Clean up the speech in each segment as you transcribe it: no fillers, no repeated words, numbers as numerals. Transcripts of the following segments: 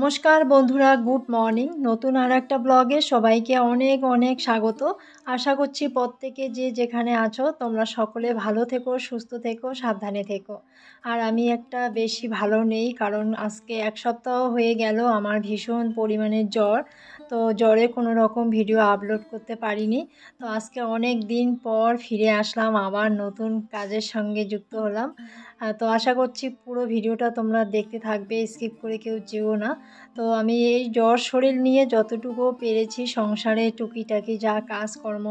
নমস্কার বন্ধুরা, good morning. নতুন আর একটা ব্লগে সবাইকে অনেক অনেক স্বাগত। আশা করছি প্রত্যেকে যে যেখানে আছো তোমরা সকলে ভালো থেকো, সুস্থ থেকো, সাবধানে থেকো। আর আমি একটা বেশি ভালো নেই, কারণ আজকে এক সপ্তাহ হয়ে গেল আমার ভীষণ পরিমাণে জ্বর। তো জ্বরে কোনো রকম ভিডিও আপলোড করতে পারিনি। তো আজকে অনেক দিন পর ফিরে আসলাম, আবার নতুন কাজের সঙ্গে যুক্ত হলাম। তো আশা করছি পুরো ভিডিওটা তোমরা দেখতে থাকবে, স্কিপ করে কেউ যেও না। তো আমি এই জ্বর শরীর নিয়ে যতটুকু পেরেছি সংসারে টুকিটাকি যা কাজকর্ম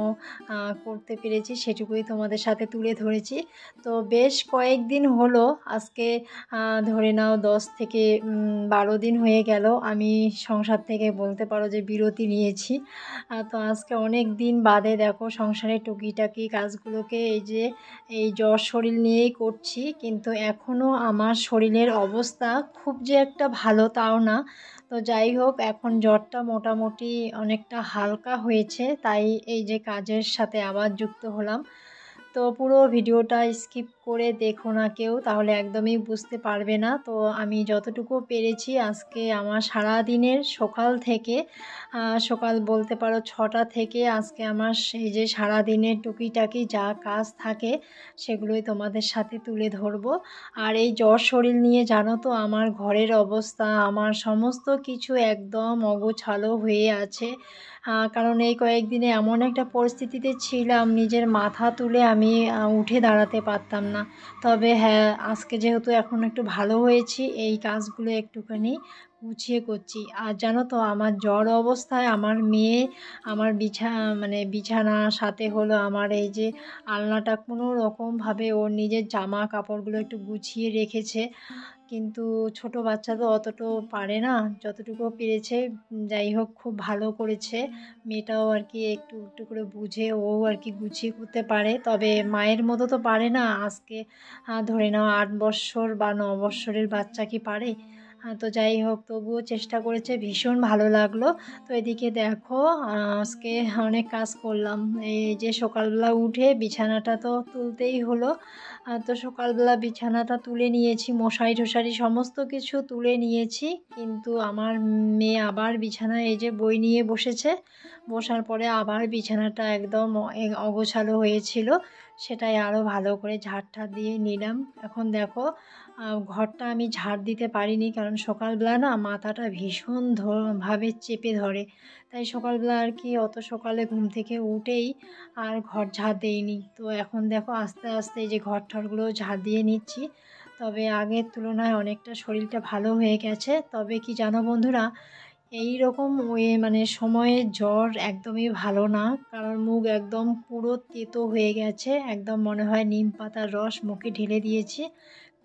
করতে পেরেছি সেটুকুই তোমাদের সাথে তুলে ধরেছি। তো বেশ কয়েকদিন হলো, আজকে ধরে নাও 10 থেকে 12 দিন হয়ে গেল আমি সংসার থেকে বলতে পারো যে বিরতি নিয়েছি। তো আজকে অনেক দিন বাদে দেখো সংসারের টুকিটাকি কাজগুলোকে এই জ্বর শরীর নিয়েই করছি, কিন্তু এখনও আমার শরীরের অবস্থা খুব যে একটা ভালো তাও না। তো যাই হোক, এখন জ্বরটা মোটামুটি অনেকটা হালকা হয়েছে, তাই এই যে কাজের সাথে আবার যুক্ত হলাম। তো পুরো ভিডিওটা স্কিপ করে দেখো না কেউ, তাহলে একদমই বুঝতে পারবে না। তো আমি যতটুকু পেরেছি আজকে আমার সারা দিনের সকাল থেকে সকাল বলতে পারো 6টা থেকে আজকে আমার সেই যে সারা দিনের টুকিটাকি যা কাজ থাকে সেগুলোই তোমাদের সাথে তুলে ধরবো। আর এই জ্বর শরীর নিয়ে জানো তো আমার ঘরের অবস্থা, আমার সমস্ত কিছু একদম অগোছালো হয়ে আছে। কারণ এই কয়েকদিনে এমন একটা পরিস্থিতিতে ছিলাম, নিজের মাথা তুলে আমি উঠে দাঁড়াতে পারতাম না। তবে হ্যাঁ, আজকে যেহেতু এখন একটু ভালো হয়েছি, এই কাজগুলো একটুখানি গুছিয়ে করছি। আর জানো তো আমার জ্বর অবস্থায় আমার মেয়ে আমার বিছানা সাথে হলো আমার এই যে আলনাটা কোনো রকমভাবে ওর নিজের জামা কাপড়গুলো একটু গুছিয়ে রেখেছে। কিন্তু ছোট বাচ্চা তো অতটাও পারে না, যতটুকু পেরেছে। যাই হোক, খুব ভালো করেছে। মেয়েটাও আর কি একটু একটু করে বুঝে ও আর কি গুছিয়ে করতে পারে, তবে মায়ের মতো তো পারে না। আজকে ধরে নাও 8 বৎসর বা 9 বৎসরের বাচ্চা কি পারে? তো যাই হোক, তবুও চেষ্টা করেছে, ভীষণ ভালো লাগলো। তো এদিকে দেখো, আজকে অনেক কাজ করলাম। এই যে সকালবেলা উঠে বিছানাটা তো তুলতেই হলো। তো সকালবেলা বিছানাটা তুলে নিয়েছি, মশারি টশারি সমস্ত কিছু তুলে নিয়েছি, কিন্তু আমার মেয়ে আবার বিছানায় এই যে বই নিয়ে বসেছে। বসার পরে আবার বিছানাটা একদম অগোছালো হয়েছিল, সেটাই আরও ভালো করে ঝাড় দিয়ে নিলাম। এখন দেখো, ঘরটা আমি ঝাড় দিতে পারিনি, কারণ সকালবেলা না মাথাটা ভীষণ ভাবে চেপে ধরে। তাই সকালবেলা আর কি অত সকালে ঘুম থেকে উঠেই আর ঘর ঝাড় দেইনি। তো এখন দেখো আস্তে আস্তে এই যে ঘর ঠরগুলো ঝাড় দিয়ে নিচ্ছি। তবে আগের তুলনায় অনেকটা শরীরটা ভালো হয়ে গেছে। তবে কি জানো বন্ধুরা, এই রকম সময়ে জ্বর একদমই ভালো না, কারণ মুখ একদম পুরো তেতো হয়ে গেছে, একদম মনে হয় নিম পাতার রস মুখে ঢেলে দিয়েছি।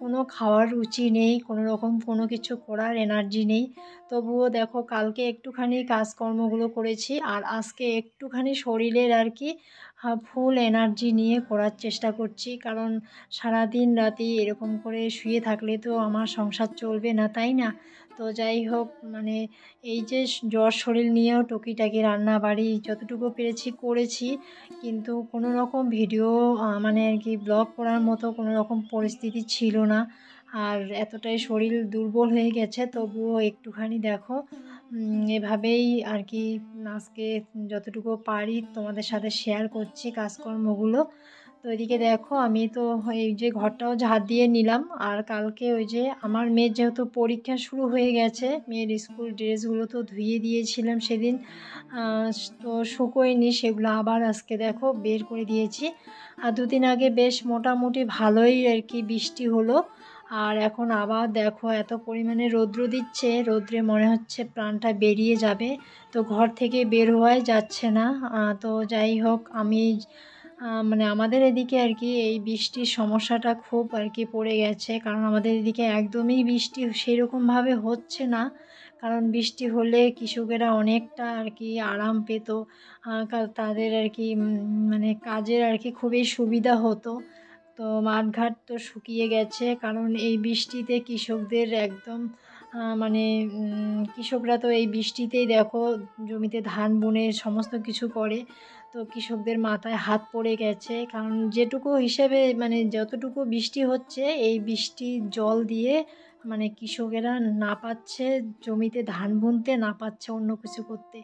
কোনো খাওয়ার রুচি নেই, কোনো রকম কোনো কিছু করার এনার্জি নেই। তবুও দেখো, কালকে একটুখানি কাজকর্মগুলো করেছি, আর আজকে একটুখানি শরীরের আর কি ফুল এনার্জি নিয়ে করার চেষ্টা করছি, কারণ সারাদিন রাতি এরকম করে শুয়ে থাকলে তো আমার সংসার চলবে না, তাই না? তো যাই হোক, এই যে জ্বর শরীর নিয়েও টুকিটাকি রান্না বাড়ি যতটুকু পেরেছি করেছি, কিন্তু কোনো রকম ভিডিও আর কি ব্লগ করার মতো কোনো রকম পরিস্থিতি ছিল না। আর এতটাই শরীর দুর্বল হয়ে গেছে, তবুও একটুখানি দেখো এভাবেই আর কি আজকে যতটুকু পারি তোমাদের সাথে শেয়ার করছি কাজকর্মগুলো। তো এদিকে দেখো, আমি তো এই যে ঘরটাও ঝাড় দিয়ে নিলাম। আর কালকে ওই যে আমার মেয়ের যেহেতু পরীক্ষা শুরু হয়ে গেছে, মেয়ের স্কুল ড্রেসগুলো তো ধুয়ে দিয়েছিলাম সেদিন, আহ, তো শুকোয়নি, সেগুলো আবার আজকে দেখো বের করে দিয়েছি। আর দুদিন আগে বেশ মোটামুটি ভালোই আর কি বৃষ্টি হলো, আর এখন আবার দেখো এত পরিমাণে রৌদ্র দিচ্ছে, রৌদ্রে মনে হচ্ছে প্রাণটা বেরিয়ে যাবে। তো ঘর থেকে বের হওয়াই যাচ্ছে না। তো যাই হোক, আমি আমাদের এদিকে আর কি এই বৃষ্টির সমস্যাটা খুব আর কি পড়ে গেছে, কারণ আমাদের এদিকে একদমই বৃষ্টি সেরকমভাবে হচ্ছে না। কারণ বৃষ্টি হলে কৃষকেরা অনেকটা আর কি আরাম পেত, তাদের আর কি কাজের আর কি খুবই সুবিধা হতো। তো মাঠঘাট তো শুকিয়ে গেছে, কারণ এই বৃষ্টিতে কৃষকদের একদম কৃষকরা তো এই বৃষ্টিতেই দেখো জমিতে ধান বুনে সমস্ত কিছু করে। তো কৃষকদের মাথায় হাত পড়ে গেছে, কারণ যেটুকু হিসেবে যতটুকু বৃষ্টি হচ্ছে এই বৃষ্টির জল দিয়ে মানে কৃষকেরা না পাচ্ছে জমিতে ধান বুনতে, না পাচ্ছে অন্য কিছু করতে।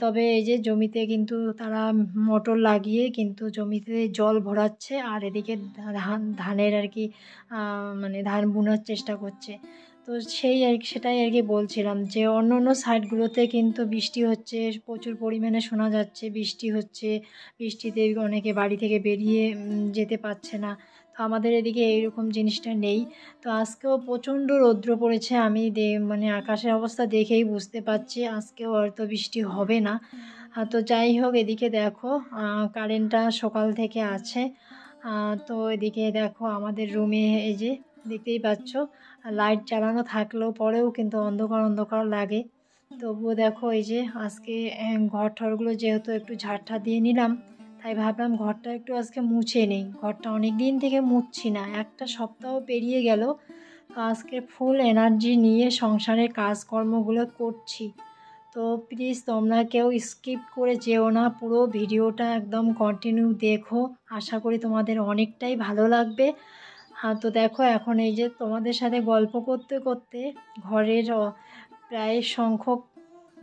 তবে এই যে জমিতে কিন্তু তারা মোটর লাগিয়ে কিন্তু জমিতে জল ভরাচ্ছে, আর এদিকে ধানের আর কি মানে ধান বোনার চেষ্টা করছে। তো সেই আর কি, সেটাই আর কি বলছিলাম যে অন্য অন্য সাইডগুলোতে কিন্তু বৃষ্টি হচ্ছে, প্রচুর পরিমাণে শোনা যাচ্ছে বৃষ্টি হচ্ছে, বৃষ্টিতে অনেকে বাড়ি থেকে বেরিয়ে যেতে পারছে না। তো আমাদের এদিকে এইরকম জিনিসটা নেই। তো আজকেও প্রচণ্ড রৌদ্র পড়েছে, আমি মানে আকাশের অবস্থা দেখেই বুঝতে পারছি আজকেও হয়তো বৃষ্টি হবে না। তো যাই হোক, এদিকে দেখো কারেন্টটা সকাল থেকে আছে। তো এদিকে দেখো আমাদের রুমে এই যে দেখতেই পাচ্ছ লাইট চালানো থাকলেও পরেও কিন্তু অন্ধকার অন্ধকার লাগে। তবুও দেখো এই যে আজকে ঘর ঠরগুলো যেহেতু একটু ঝাড়টা দিয়ে নিলাম, তাই ভাবলাম ঘরটা একটু আজকে মুছে নেই। ঘরটা অনেক দিন থেকে মুছছি না, একটা সপ্তাহ পেরিয়ে গেল। তো আজকে ফুল এনার্জি নিয়ে সংসারের কাজকর্মগুলো করছি। তো প্লিজ তোমরা কেউ স্কিপ করে যেও না, পুরো ভিডিওটা একদম কন্টিনিউ দেখো। আশা করি তোমাদের অনেকটাই ভালো লাগবে। তো দেখো এখন এই যে তোমাদের সাথে গল্প করতে করতে ঘরের প্রায় সংখ্যক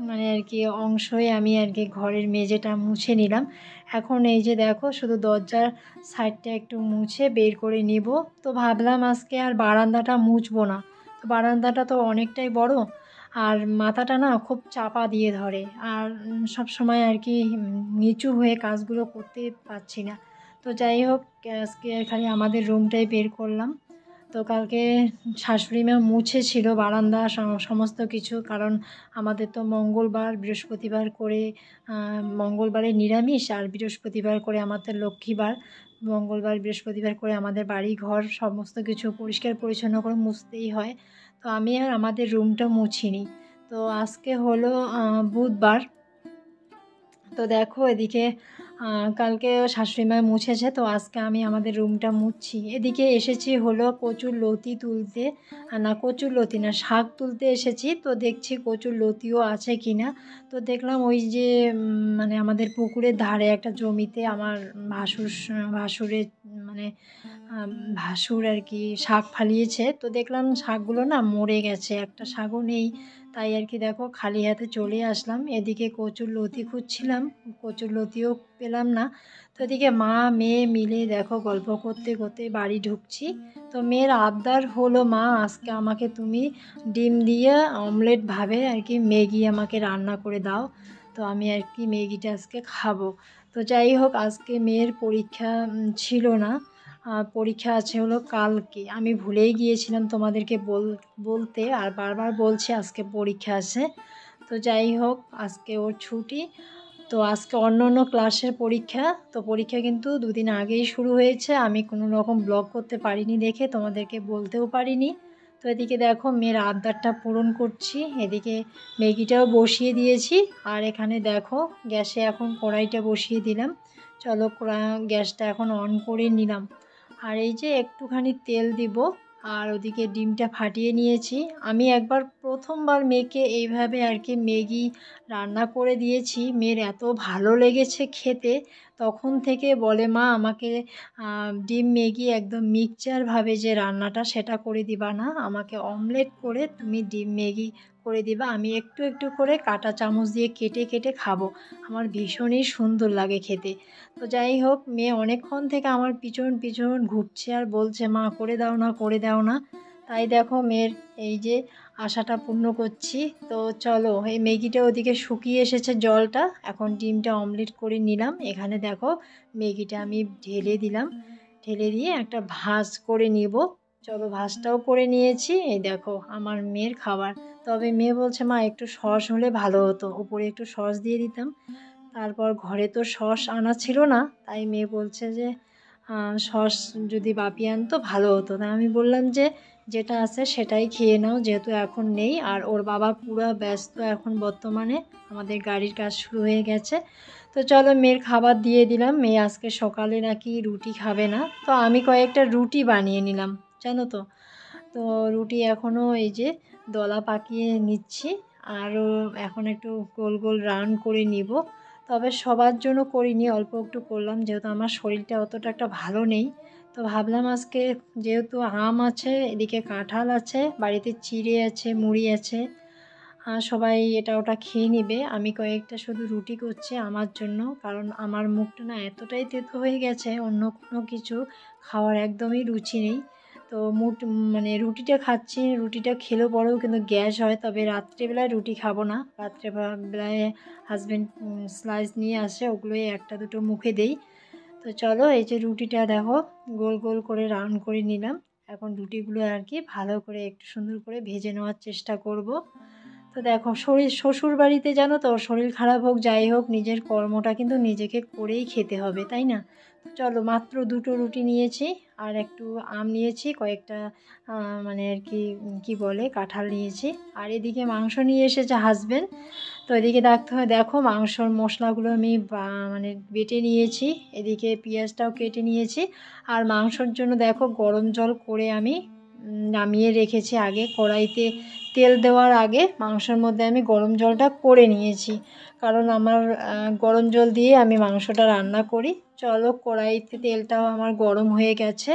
মানে আর কি অংশই আমি আর কি ঘরের মেঝেটা মুছে নিলাম। এখন এই যে দেখো শুধু দরজার সাইডটা একটু মুছে বের করে নিব। তো ভাবলাম আজকে আর বারান্দাটা মুছবো না, তো বারান্দাটা তো অনেকটাই বড়, আর মাথাটা না খুব চাপা দিয়ে ধরে, আর সব সময় আর কি নিচু হয়ে কাজগুলো করতে পারছি না। তো যাই হোক, আজকে খালি আমাদের রুমটাই বের করলাম। তো কালকে শাশুড়ি মা মুছেছিল বারান্দা সমস্ত কিছু, কারণ আমাদের তো মঙ্গলবার বৃহস্পতিবার করে মঙ্গলবারে নিরামিষ, আর বৃহস্পতিবার করে আমাদের লক্ষ্মীবার। মঙ্গলবার বৃহস্পতিবার করে আমাদের বাড়ি ঘর সমস্ত কিছু পরিষ্কার পরিচ্ছন্ন করে মুছতেই হয়। তো আমি আর আমাদের রুমটা মুছিনি। তো আজকে হলো বুধবার। তো দেখো এদিকে কালকে শাশুড়ি মা মুছেছে, তো আজকে আমি আমাদের রুমটা মুছছি। এদিকে এসেছি হলো কচুর লতি তুলতে, না কচুর লতি না, শাক তুলতে এসেছি। তো দেখছি কচুর লতিও আছে কি না। তো দেখলাম ওই যে মানে আমাদের পুকুরের ধারে একটা জমিতে আমার ভাসুরের মানে ভাসুর আর কি শাক ফালিয়েছে। তো দেখলাম শাকগুলো না মরে গেছে, একটা শাকও নেই। তাই আর কি দেখো খালি হাতে চলে আসলাম। এদিকে কচুর লতি খুঁজছিলাম, কচুর লতিও পেলাম না। তো এদিকে মা মেয়ে মিলে দেখো গল্প করতে করতে বাড়ি ঢুকছি। তো মেয়ের আবদার হলো, মা আজকে আমাকে তুমি ডিম দিয়ে অমলেট ভাবে আর কি ম্যাগি আমাকে রান্না করে দাও। তো আমি আর কি ম্যাগিটা আজকে খাবো। তো যাই হোক, আজকে মেয়ের পরীক্ষা ছিল না, পরীক্ষা আছে হলো কালকে। আমি ভুলেই গিয়েছিলাম তোমাদেরকে বলতে, আর বারবার বলছি আজকে পরীক্ষা আছে। তো যাই হোক, আজকে ওর ছুটি। তো আজকে অন্য অন্য ক্লাসের পরীক্ষা। তো পরীক্ষা কিন্তু দুদিন আগেই শুরু হয়েছে, আমি কোনো রকম ব্লগ করতে পারিনি দেখে তোমাদেরকে বলতেও পারিনি। তো এদিকে দেখো মেয়ের আবদারটা পূরণ করছি, এদিকে ম্যাগিটাও বসিয়ে দিয়েছি। আর এখানে দেখো গ্যাসে এখন কড়াইটা বসিয়ে দিলাম। চলো গ্যাসটা এখন অন করে নিলাম। আর এই যে একটুখানি তেল দিব, আর ওদিকে ডিমটা ফাটিয়ে নিয়েছি। আমি একবার প্রথমবার মেয়েকে এইভাবে আর কি ম্যাগি রান্না করে দিয়েছি, মেয়ের এত ভালো লেগেছে খেতে। তখন থেকে বলে, মা আমাকে ডিম ম্যাগি একদম মিক্সচারভাবে যে রান্নাটা সেটা করে দিবা না, আমাকে অমলেট করে তুমি ডিম ম্যাগি করে দিবা, আমি একটু একটু করে কাঁটা চামচ দিয়ে কেটে কেটে খাবো, আমার ভীষণই সুন্দর লাগে খেতে। তো যাই হোক, মেয়ে অনেকক্ষণ থেকে আমার পিছন পিছন ঘুরছে আর বলছে, মা করে দাও না করে দাও না। তাই দেখো মেয়ের এই যে আশাটা পূর্ণ করছি। তো চলো, এই ম্যাগিটা ওদিকে শুকিয়ে এসেছে জলটা, এখন ডিমটা অমলেট করে নিলাম। এখানে দেখো ম্যাগিটা আমি ঢেলে দিলাম, ঢেলে দিয়ে একটা ভাঁজ করে নিব। চলো ভাঁজটাও করে নিয়েছি, এই দেখো আমার মেয়ের খাবার। তবে মেয়ে বলছে, মা একটু সস হলে ভালো হতো, উপরে একটু সস দিয়ে দিতাম। তারপর ঘরে তো সস আনা ছিল না, তাই মেয়ে বলছে যে সস যদি বাপি আনতো ভালো হতো। তাই আমি বললাম যে যেটা আছে সেটাই খেয়ে নাও, যেহেতু এখন নেই। আর ওর বাবা পুরো ব্যস্ত এখন বর্তমানে, আমাদের গাড়ির কাজ শুরু হয়ে গেছে। তো চলো মেয়ের খাবার দিয়ে দিলাম। মেয়ে আজকে সকালে নাকি রুটি খাবে না, তো আমি কয়েকটা রুটি বানিয়ে নিলাম জানো তো। তো রুটি এখনও এই যে দলা পাকিয়ে নিচ্ছি, আরও এখন একটু গোল গোল রাউন্ড করে নিব। তবে সবার জন্য করিনি, অল্প একটু করলাম, যেহেতু আমার শরীরটা অতটা একটা ভালো নেই। তো ভাবলাম আজকে যেহেতু আম আছে, এদিকে কাঁঠাল আছে, বাড়িতে চিড়ে আছে, মুড়ি আছে, সবাই এটা ওটা খেয়ে নেবে। আমি কয়েকটা শুধু রুটি করছি আমার জন্য, কারণ আমার মুখটা না এতটাই তেতো হয়ে গেছে, অন্য কোনো কিছু খাওয়ার একদমই রুচি নেই। তো মানে রুটিটা খাচ্ছি, রুটিটা খেলেও পরেও কিন্তু গ্যাস হয়। তবে রাত্রেবেলায় রুটি খাবো না, রাত্রেবেলায় হাজব্যান্ড স্লাইস নিয়ে আসে, ওগুলোই একটা দুটো মুখে দেই। তো চলো, এই যে রুটিটা দেখো গোল গোল করে রাউন্ড করে নিলাম। এখন রুটিগুলো আর কি ভালো করে একটু সুন্দর করে ভেজে নেওয়ার চেষ্টা করব। তো দেখো, শ্বশুর বাড়িতে জানো তো, শরীর খারাপ হোক যাই হোক, নিজের কর্মটা কিন্তু নিজেকে করেই খেতে হবে, তাই না? তো চলো, মাত্র দুটো রুটি নিয়েছি, আর একটু আম নিয়েছি, কয়েকটা মানে আর কি কি বলে কাঁঠাল নিয়েছি, আর এদিকে মাংস নিয়ে এসেছে হাজবেন্ড। তো এদিকে দেখো মাংসর মশলাগুলো আমি মানে বেটে নিয়েছি, এদিকে পেঁয়াজটাও কেটে নিয়েছি। আর মাংসর জন্য দেখো গরম জল করে আমি নামিয়ে রেখেছি আগে। কড়াইতে তেল দেওয়ার আগে মাংসের মধ্যে আমি গরম জলটা করে নিয়েছি, কারণ আমার গরম জল দিয়ে আমি মাংসটা রান্না করি। চলো, কড়াইতে তেলটাও আমার গরম হয়ে গেছে।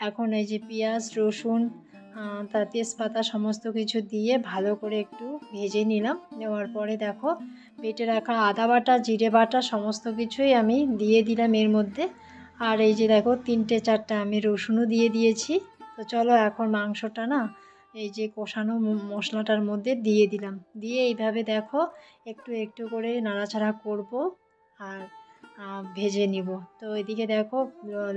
এখন এই যে পেঁয়াজ, রসুন, তার তেজপাতা সমস্ত কিছু দিয়ে ভালো করে একটু ভেজে নিলাম। নেওয়ার পরে দেখো বেটে রাখা আদা বাটা, জিরে বাটা সমস্ত কিছুই আমি দিয়ে দিলাম এর মধ্যে। আর এই যে দেখো 3-4টা আমি রসুনও দিয়ে দিয়েছি। তো চলো, এখন মাংসটা না এই যে কষানো মশলাটার মধ্যে দিয়ে দিলাম, দিয়ে এইভাবে দেখো একটু একটু করে নাড়াচাড়া করব আর ভেজে নিব। তো এদিকে দেখো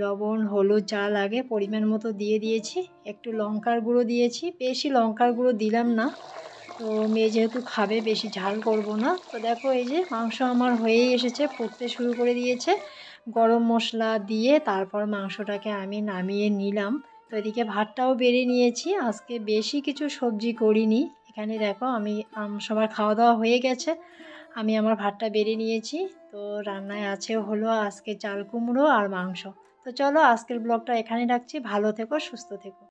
লবণ, হলুদ যা লাগে পরিমাণ মতো দিয়ে দিয়েছি, একটু লঙ্কার গুঁড়ো দিয়েছি, বেশি লঙ্কার গুঁড়ো দিলাম না, তো মেয়ে যেহেতু খাবে বেশি ঝাল করব না। তো দেখো এই যে মাংস আমার হয়েই এসেছে, ফুটতে শুরু করে দিয়েছে। গরম মশলা দিয়ে তারপর মাংসটাকে আমি নামিয়ে নিলাম। তো এদিকে ভাতটাও বেড়ে নিয়েছি, আজকে বেশি কিছু সবজি করিনি। এখানে দেখো আমি সবার খাওয়া দাওয়া হয়ে গেছে, আমি আমার ভাতটা বেড়ে নিয়েছি। তো রান্নায় আছে হলো আজকে চাল কুমড়ো আর মাংস। তো চলো, আজকের ব্লগটা এখানে রাখছি। ভালো থেকো, সুস্থ থেকো।